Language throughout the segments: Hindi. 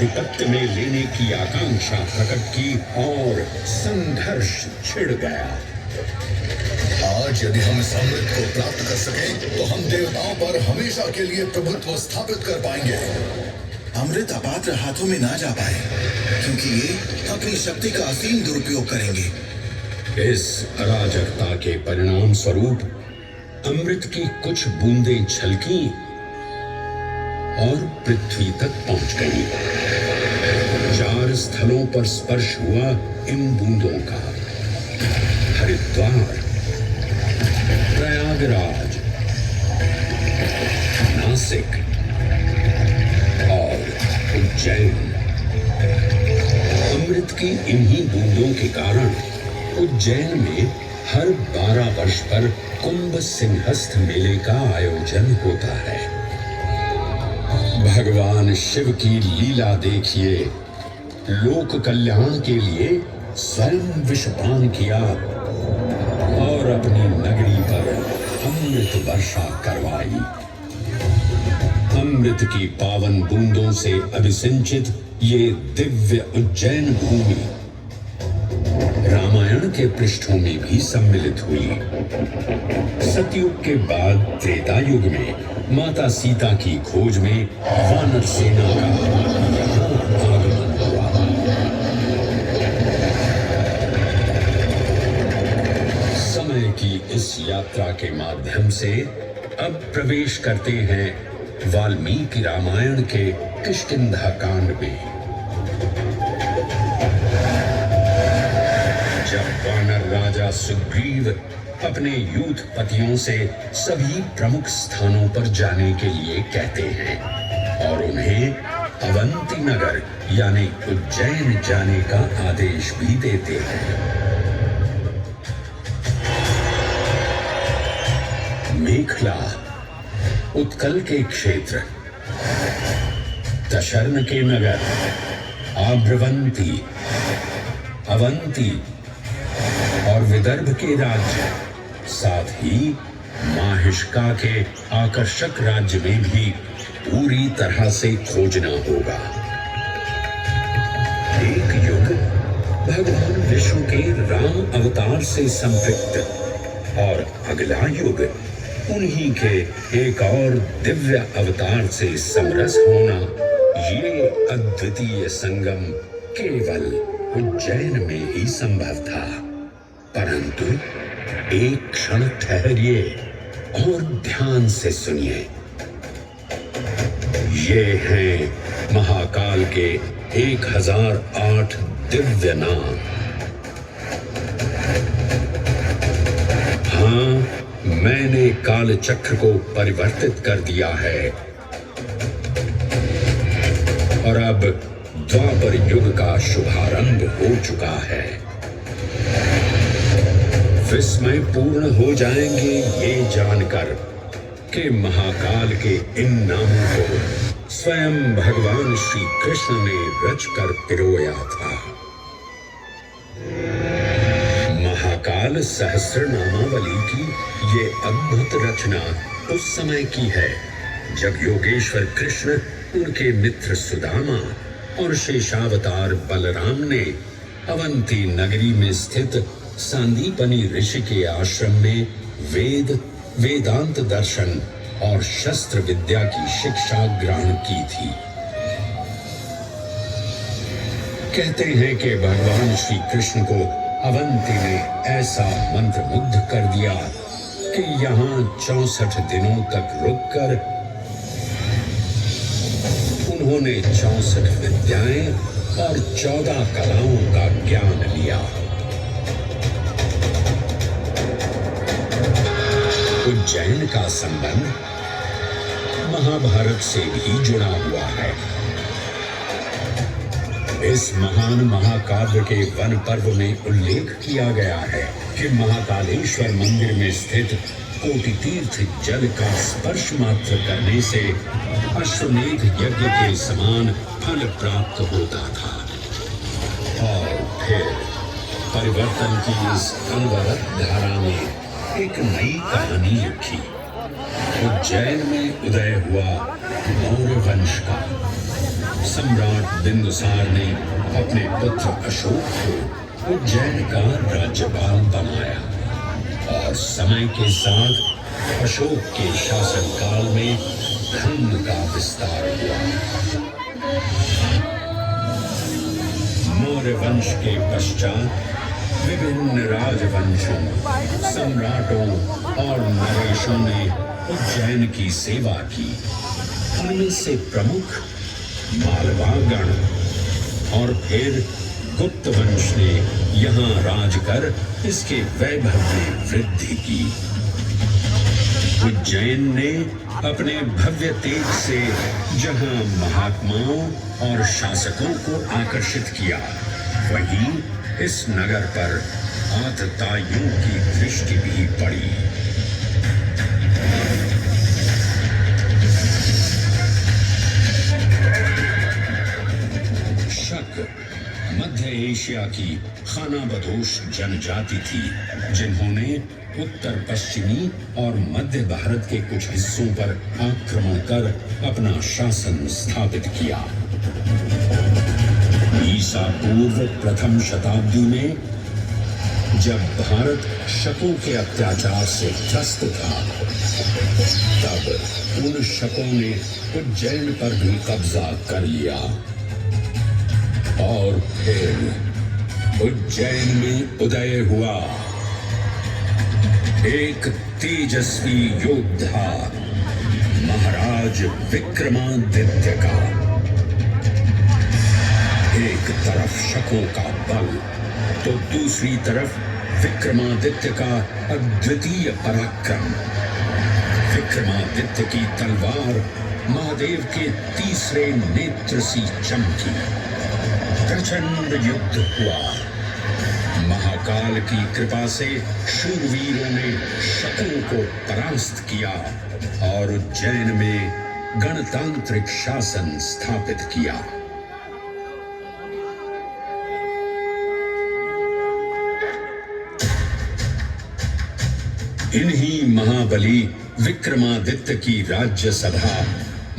आधिपत्य में लेने की आकांक्षा प्रकट की और संघर्ष छिड़ गया। आज यदि हम इस अमृत को प्राप्त कर सकें, तो हम देवताओं पर हमेशा के लिए प्रभुत्व स्थापित कर पाएंगे। अमृत अपात्र हाथों में ना जा पाए, क्योंकि ये अपनी शक्ति का असीम दुरुपयोग करेंगे। इस अराजकता के परिणाम स्वरूप अमृत की कुछ बूंदें छलकी और पृथ्वी तक पहुंच गई। 4 स्थलों पर स्पर्श हुआ इन बूंदों का। हरिद्वार, प्रयागराज, नासिक और उज्जैन। अमृत की इन्हीं बूंदों के कारण उज्जैन में हर 12 वर्ष पर कुंभ सिंहस्थ मेले का आयोजन होता है। भगवान शिव की लीला देखिए। लोक कल्याण के लिए स्वयं विषपान किया और अपनी नगरी पर अमृत वर्षा करवाई। अमृत की पावन बूंदों से अभिसिंचित ये दिव्य उज्जैन भूमि रामायण के पृष्ठों में भी सम्मिलित हुई। सतयुग के बाद त्रेता युग में माता सीता की खोज में वानर सेना का यहाँ आगमन हुआ। समय की इस यात्रा के माध्यम से अब प्रवेश करते हैं वाल्मीकि रामायण के किष्किंधा कांड में। जब वानर राजा सुग्रीव अपने यूथपतियों से सभी प्रमुख स्थानों पर जाने के लिए कहते हैं और उन्हें अवंती नगर यानी उज्जैन जाने का आदेश भी देते हैं। मेखला, उत्कल के क्षेत्र, दशर्न के नगर, आभ्रवंती, अवंती और विदर्भ के राज्य, साथ ही माहिष्का के आकर्षक राज्य में भी पूरी तरह से खोजना होगा। एक युग भगवान विष्णु के राम अवतार से संपृक्त और अगला युग उन्हीं के एक और दिव्य अवतार से समरस होना, ये अद्वितीय संगम केवल उज्जैन में ही संभव था। परंतु एक क्षण ठहरिए और ध्यान से सुनिए। ये हैं महाकाल के 1008 दिव्य नाम। हाँ, मैंने काल चक्र को परिवर्तित कर दिया है और अब द्वापर युग का शुभारंभ हो चुका है। विस्मय पूर्ण हो जाएंगे ये जानकर कि महाकाल के इन नामों को स्वयं भगवान श्री कृष्ण ने रचकर पिरोया था। महाकाल सहस्र नामावली की ये अद्भुत रचना उस समय की है जब योगेश्वर कृष्ण, उनके मित्र सुदामा और शेषावतार बलराम ने अवंती नगरी में स्थित सांदीपनी ऋषि के आश्रम में वेदांत दर्शन और शस्त्र विद्या की शिक्षा ग्रहण की थी। कहते हैं कि भगवान श्री कृष्ण को अवंती ने ऐसा मंत्रमुग्ध कर दिया कि यहाँ 64 दिनों तक रुककर उन्होंने 64 विद्याएं और 14 कलाओं का ज्ञान लिया। उज्जैन का संबंध महाभारत से भी जुड़ा हुआ है। इस महान महाकाव्य के वन पर्व में उल्लेख किया गया है कि महाकालेश्वर मंदिर में स्थित कोटि तीर्थ जल का स्पर्श मात्र करने से अश्वमेध यज्ञ के समान फल प्राप्त होता था। और फिर परिवर्तन की इस अनवरत धारा में एक नई कहानी लिखी। उज्जैन में उदय हुआ मौर्य वंश का। सम्राट बिंदुसार ने अपने पुत्र अशोक को उज्जैन का राज्यपाल बनाया और समय के साथ अशोक के शासनकाल में धर्म का विस्तार हुआ। मौर्य वंश के पश्चात विभिन्न राजवंशों, सम्राटों और नरेशों ने उज्जैन की सेवा की। उनमें से प्रमुख मालवागण और फिर गुप्त वंश ने यहाँ राज कर इसके वैभव में वृद्धि की। उज्जैन ने अपने भव्य तेज से जहाँ महात्माओं और शासकों को आकर्षित किया, वहीं इस नगर पर आतताइयों की दृष्टि भी पड़ी। शक मध्य एशिया की खानाबदोश जनजाति थी, जिन्होंने उत्तर पश्चिमी और मध्य भारत के कुछ हिस्सों पर आक्रमण कर अपना शासन स्थापित किया। ईसा पूर्व प्रथम शताब्दी में जब भारत शकों के अत्याचार से त्रस्त था, तब उन शकों ने उज्जैन पर भी कब्जा कर लिया और फिर उज्जैन में उदय हुआ एक तेजस्वी योद्धा, महाराज विक्रमादित्य का। एक तरफ शकों का बल तो दूसरी तरफ विक्रमादित्य का अद्वितीय पराक्रम। विक्रमादित्य की तलवार महादेव के तीसरे नेत्र सी चमकी। प्रचंड युद्ध हुआ। महाकाल की कृपा से शूरवीरों ने शकों को परास्त किया और उज्जैन में गणतांत्रिक शासन स्थापित किया। इन्हीं महाबली विक्रमादित्य की राज्य सभा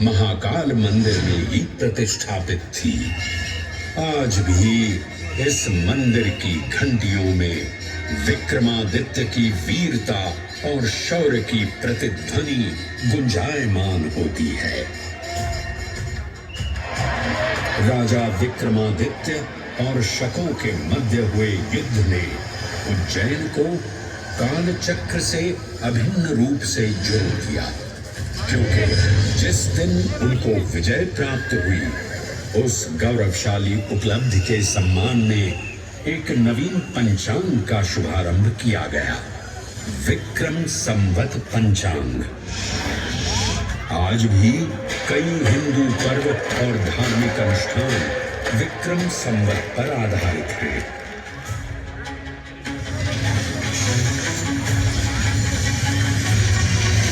महाकाल मंदिर में ही प्रतिष्ठापित थी। आज भी इस मंदिर की घंटियों में विक्रमादित्य की वीरता और शौर्य की प्रतिध्वनि गुंजायमान होती है। राजा विक्रमादित्य और शकों के मध्य हुए युद्ध ने उज्जैन को काल चक्र से अभिन्न रूप से जोड़ दिया, क्योंकि जिस दिन उनको विजय प्राप्त हुई, उस गौरवशाली उपलब्धि के सम्मान में एक नवीन पंचांग का शुभारंभ किया गया, विक्रम संवत पंचांग। आज भी कई हिंदू पर्व और धार्मिक अनुष्ठान विक्रम संवत पर आधारित हैं।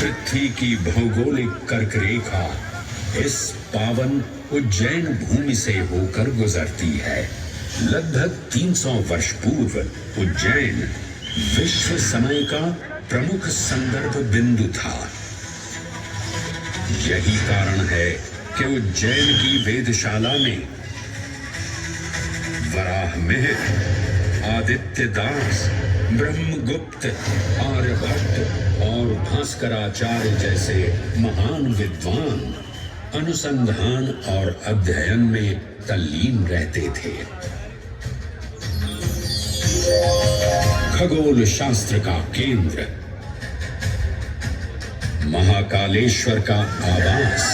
पृथ्वी की भौगोलिक कर्क रेखा इस पावन उज्जैन भूमि से होकर गुजरती है। लगभग 300 वर्ष पूर्व उज्जैन विश्व समय का प्रमुख संदर्भ बिंदु था। यही कारण है कि उज्जैन की वेदशाला में वराहमिहिर, आदित्य दास, ब्रह्मगुप्त, आर्यभट्ट और भास्कराचार्य जैसे महान विद्वान अनुसंधान और अध्ययन में तल्लीन रहते थे। खगोल शास्त्र का केंद्र, महाकालेश्वर का आवास,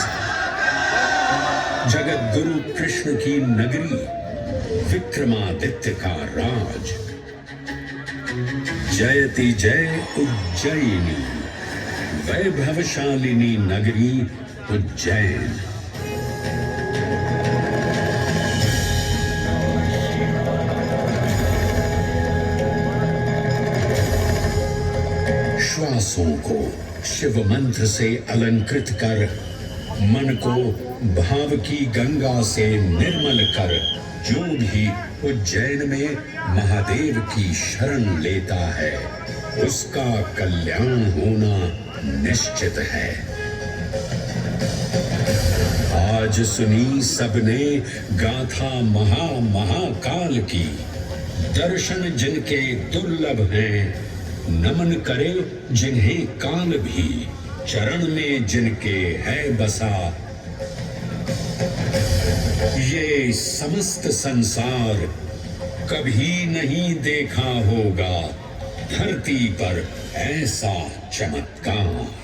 जगत गुरु कृष्ण की नगरी, विक्रमादित्य का राज। जयति जय उज्जैनी, वैभवशालिनी नगरी उज्जैन। श्वासों को शिव मंत्र से अलंकृत कर, मन को भाव की गंगा से निर्मल कर, जो भी उज्जैन में महादेव की शरण लेता है, उसका कल्याण होना निश्चित है। आज सुनी सबने गाथा महाकाल की। दर्शन जिनके दुर्लभ हैं, नमन करे जिन्हें काल भी। चरण में जिनके है बसा, ये समस्त संसार कभी नहीं देखा होगा धरती पर ऐसा चमत्कार।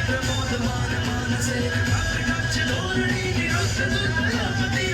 प्रमोद मान मानसे, अकटाक्ष धोरणी निरुद्ध दुर्लभपति